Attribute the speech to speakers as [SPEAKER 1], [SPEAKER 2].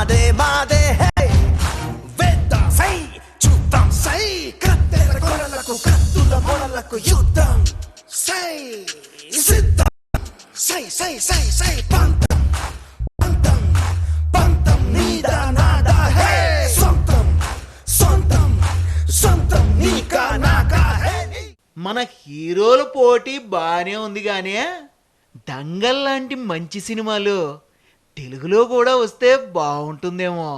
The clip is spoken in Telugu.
[SPEAKER 1] మాదే మాదే హే వేద్దాం సై చూద్దాం సై కత్తెర కొరలకు కత్తుల మొరలకు యుద్ధం సై సిద్ధం సై సై సై సై పంతం పంతం పంతం నీదా నాదా హే సొంతం సొంతం సొంతం నీకా నాకా హే.
[SPEAKER 2] మన హీరోల పోటీ బానే ఉంది గానీ దంగల్ లాంటి మంచి సినిమాలు తెలుగులో కూడా వస్తే బాగుంటుందేమో.